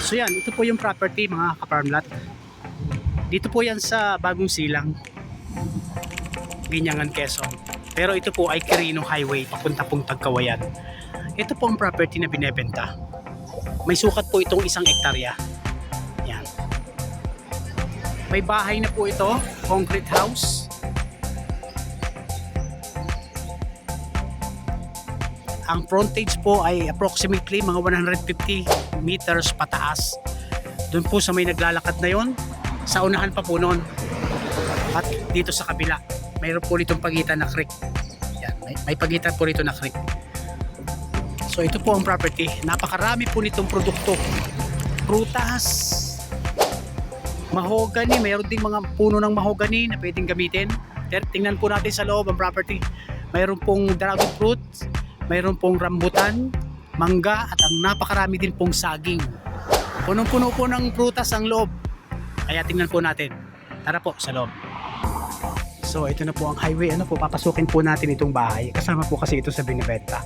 So yan, ito po yung property mga ka-farmlat. Dito po yan sa Bagong Silang, Binyangan, Quezon. Pero ito po ay Quirino Highway, papunta pong Tagkawayan. Ito po ang property na binebenta. May sukat po itong 1 hektarya. Yan. May bahay na po ito, concrete house. Ang frontage po ay approximately mga 150 meters pataas. Doon po sa may naglalakad na yon, sa unahan pa po noon. At dito sa kabila, mayroon po ditong pagitan na creek. Yan, may pagitan po dito na creek. So ito po ang property. Napakarami po nitong produkto. Prutas, mahogany, mayroon ding mga puno ng mahogany na pwedeng gamitin. Tingnan po natin sa loob ang property. Mayroon pong dragon fruit, mayroon pong rambutan, mangga, at ang napakarami din pong saging. Punong-puno po ng prutas ang loob. Kaya tingnan po natin. Tara po sa loob. So ito na po ang highway. Ano po, papasukin po natin itong bahay. Kasama po kasi ito sa binibenta.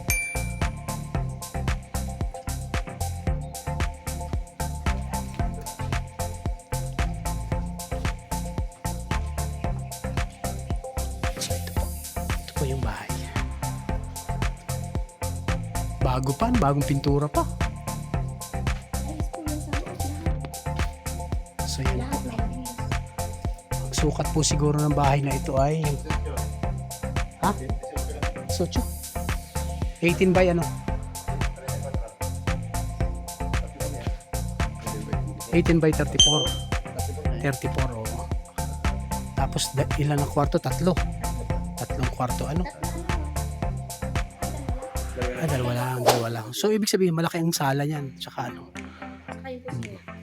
So ito po. Ito po yung bahay. Bago pa, bagong pintura pa. So yun po. Ang sukat po siguro ng bahay na ito ay ha? Socho? 18 by ano? 18 by 34. 34 oh. Tapos ilan ang kwarto? Tatlong kwarto ano? Dalawa lang. So ibig sabihin malaki ang sala niyan, tsaka ano?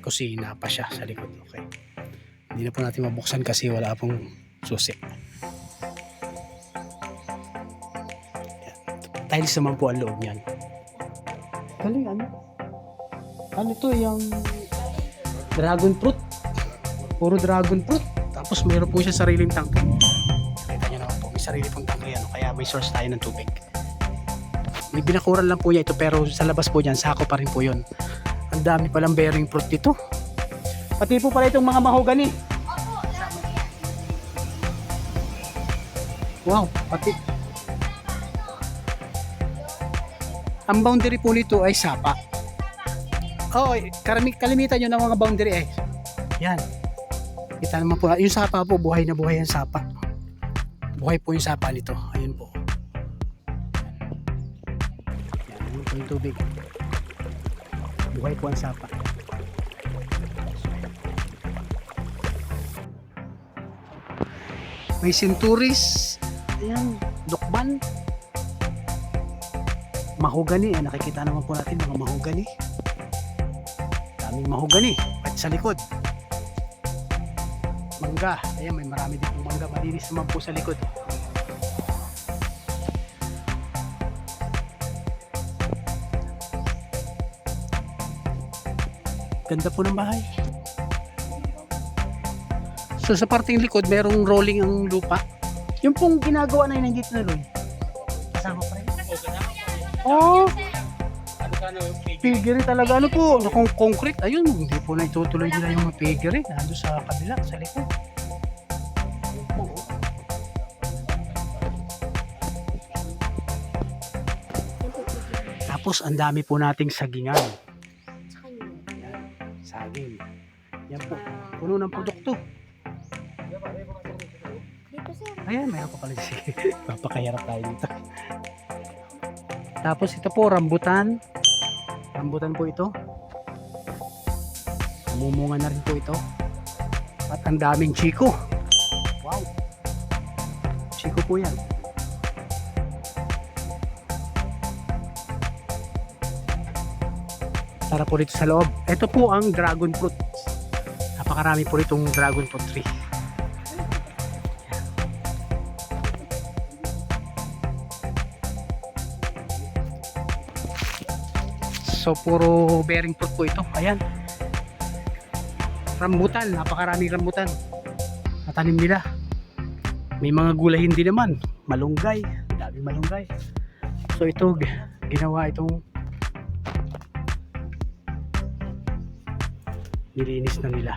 Kusina pa siya sa likod. Okay. Hindi na po natin mabuksan kasi wala pong susi. Tiles naman po ang loob niyan. Galing ano? Ano to yung dragon fruit? Puro dragon fruit. Tapos mayroon po siya sariling tangke. Nakita niyo naman po, may sarili pong tangke ano, kaya may source tayo ng tubig. May binakuran lang po niya ito pero sa labas po niyan, sako pa rin po yun. Ang dami palang bearing fruit dito. Pati po pala itong mga mahogany. Wow, pati. Ang boundary po nito ay sapa. Oh, kalimitan nyo ng mga boundary eh. Yan. Kita naman po, yung sapa po, buhay na buhay ang sapa. Buhay po yung sapa nito. Ayun po. Yan, yung tubig. Buhay po ang sapa. May sinturis. Ayan, dukban. Mahogany. Nakikita naman po natin mga mahogany. Daming mahogany. At sa likod. Mangga. Ayan, may marami din pong mangga. Malinis naman po sa likod. Ganda po ng bahay. So sa parting likod, merong rolling ang lupa. Yung pong ginagawa na yun, hindi tinuloy. Kasama pa rin. Oh, piggery talaga. Ano po? Kung concrete, ayun, hindi po na itutuloy nila yung piggery. Nando sa kabila, sa likod. Tapos, ang dami po nating sagingan. Saging. Yan po. Puno ng produkto. Ayan, mayroon pa pala siya. Papakahirap tayo dito. Tapos ito po, rambutan. Rambutan po ito. Namumunga na rin po ito. At ang daming chiko. Wow. Chiko po yan. Tara po dito sa loob. Ito po ang dragon fruit. Napakarami po itong dragon fruit tree. So puro bearing fruit po ito. Ayan. Rambutan, napakaraming rambutan. Natanim nila. May mga gulahin din naman, malunggay, daming malunggay. So ito, ginawa itong nilinis na nila.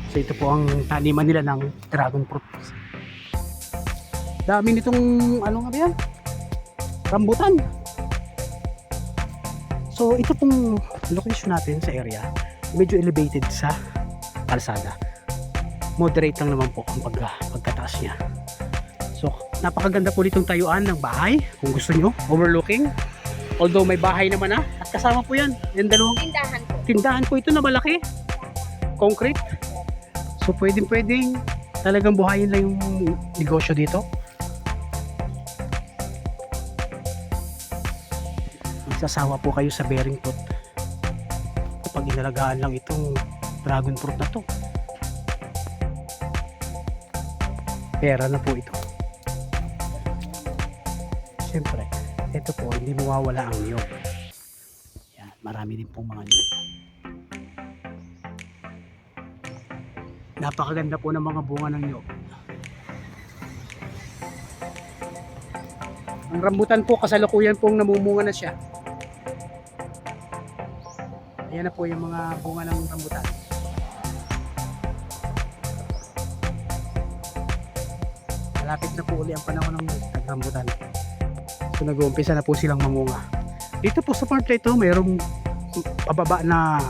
So ito po ang taniman nila ng dragon fruit. Dami nitong ano nga ba yan? Rambutan. So ito pong location natin sa area, medyo elevated sa kalsada. Moderate lang naman po ang pagkataas niya. So napakaganda po ditong tayuan ng bahay kung gusto nyo, overlooking. Although may bahay naman na, at kasama po yan, yung dalawang Tindahan po. tindahan po ito na malaki, concrete. So pwedeng talagang buhayin lang yung negosyo dito. Magsasawa po kayo sa bearing fruit kapag inalagaan lang itong dragon fruit na to. Pera na po ito. Siyempre, ito po hindi mawawala ang niyog. Yan, marami din pong mga niyog. Napakaganda po ng mga bunga ng niyog. Ang rambutan po kasalukuyan pong namumunga na siya. Ayan na po yung mga bunga ng rambutan. Malapit na po uli ang panahon ng rambutan. So nag-uumpisa na po silang mamunga. Dito po sa part na ito mayroong pababa na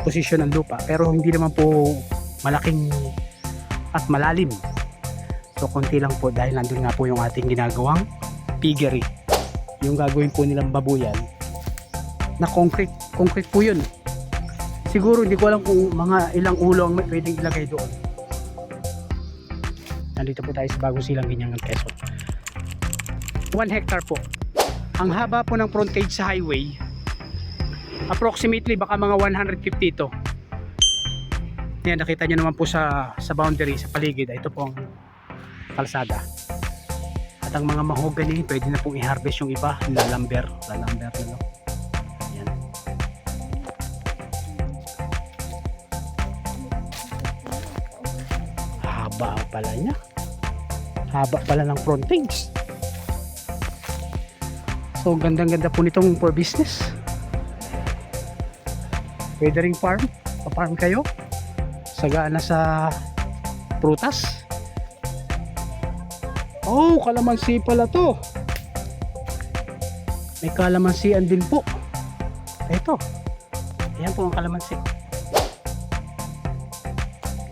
posisyon ng lupa, pero hindi naman po malaking at malalim. So konti lang po dahil nandun nga po yung ating ginagawang piggery. Yung gagawin po nilang babuyan na concrete po yun. Siguro hindi ko alam kung mga ilang ulo ang pwedeng ilagay doon. Nandito po tayo sa Bagong Silang, Binyangan, Quezon. 1 hectare po. Ang haba po ng frontage sa highway, approximately baka mga 150 ito. Yan, nakita nyo naman po sa boundary, sa paligid. Ito po ang kalsada. At ang mga mahogany, pwede na pong i-harvest yung iba. Lalamber na no? Yan. Haba pala niya. Haba pala ng frontage. So gandang-ganda po nitong for business. Pwede ring farm. Pa-farm kayo. Sagaan na sa prutas. Oh, kalamansi pala to. May kalamansian din po. Ito. Ayan po ang kalamansi.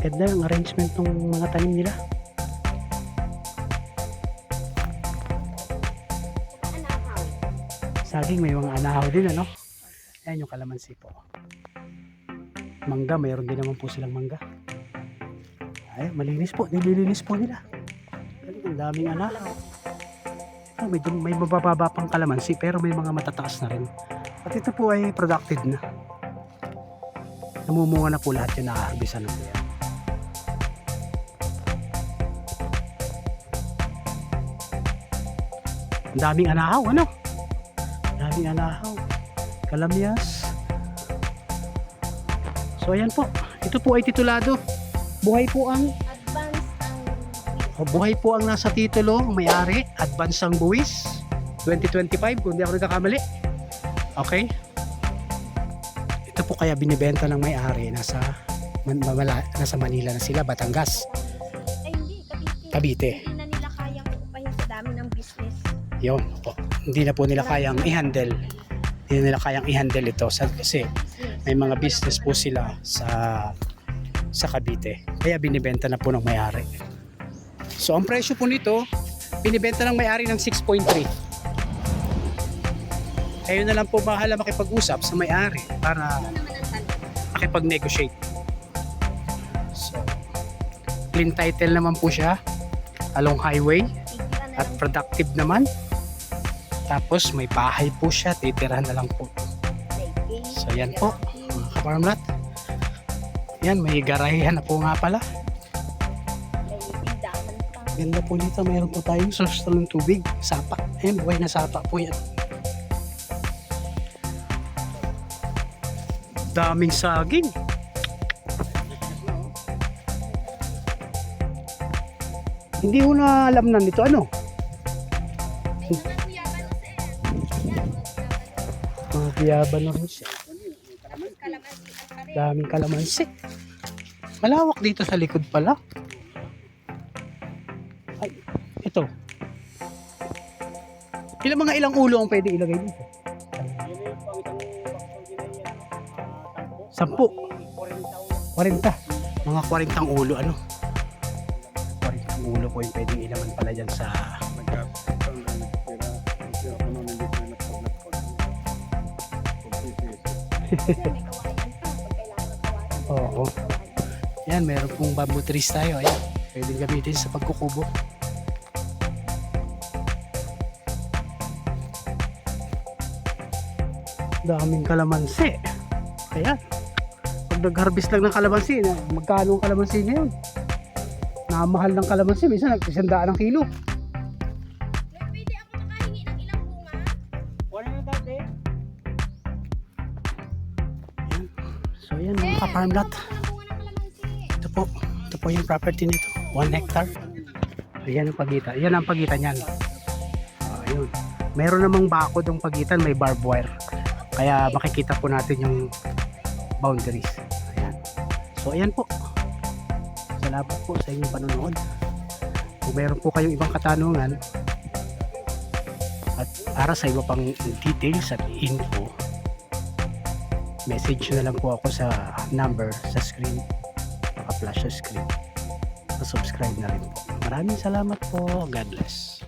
Ganda yung arrangement ng mga tanim nila. Saging, may mga anahaw din, ano? Ayan yung kalamansi po. Mangga, mayroon din naman po silang mangga. Ay, malinis po. Nililinis po nila. Ang daming anahaw. Ito, may mabababa pang kalamansi pero may mga matataas na rin. At ito po ay productive na. Namumunga na po lahat yung nakaharbisan na po yan. Ang daming anahaw, ano? Ang daming anahaw. Kalamyas. So ayan po. Ito po ay titulado. Buhay po ang buhay po ang nasa titulo, ang may-ari, Advance ang Buwis 2025 kung hindi ako nagkakamali. Okay? Ito po kaya binibenta ng may-ari nasa Manila na sila, Batangas. Ay hindi, Cavite. Hindi na nila kayang upahin sa dami ng business. Yun po. Hindi na po nila kayang i-handle. Hindi nila kayang i-handle ito kasi may mga business po sila sa Cavite. Kaya binibenta na po ng may-ari. So ang presyo po nito, binibenta ng may-ari ng 6.3. Kayo na lang po bahala makipag-usap sa may-ari para Ano naman ang tanong? makipag-negotiate. So, clean title naman po siya along highway Titira na at lang productive naman. Tapos may bahay po siya, titirahan na lang po. like So yan po, mga kaparmlat. Yan, may garahehan na po nga pala. tindahan pa. Ganda po dito, mayroon po tayong source ng tubig, sapa. Ayan, buhay na sapa po yan. Daming saging. Hindi ko na alam na nito ano. May mga kuyaban na sir. Yan, Mga guyaban na rin siya. tapos kalamansi ang kare. Daming kalamansi. Malawak dito sa likod pala. Ay, ito. Ilang ulo ang pwede ilagay dito? 10. 40. Mga 40 ulo ano. 40 ulo po yung pwedeng ilaman pala dyan sa Sir, may kawayan pa. Pag kailangan ng kawayan. Oo. Kawayan. Yan, meron pong bamboo trees tayo. Ayan, pwedeng gamitin sa pagkukubo. Daming kalamansi. Ayan. Pag nag-harvest lang ng kalamansi, magkano ang kalamansi ngayon? Namahal ng kalamansi, minsan nag-100 ang kilo. Sir, pwede ako makahingi ng ilang bunga? Ayan. So ayan, mga ka-farm lot. Ako ng bunga ng kalamansi. Ito po yung property nito. 1 hectare. Ayan ang pagitan. Ayan ang pagitan yan. Ayun. Meron namang bakod ang pagitan, may barbed wire. Kaya makikita po natin yung boundaries. Ayan. So ayan po. Salamat po sa inyong panonood. Kung meron po kayong ibang katanungan at para sa iba pang details at info, message na lang po ako sa number sa screen. Naka-flash sa screen. Subscribe na rin po. Maraming salamat po. God bless.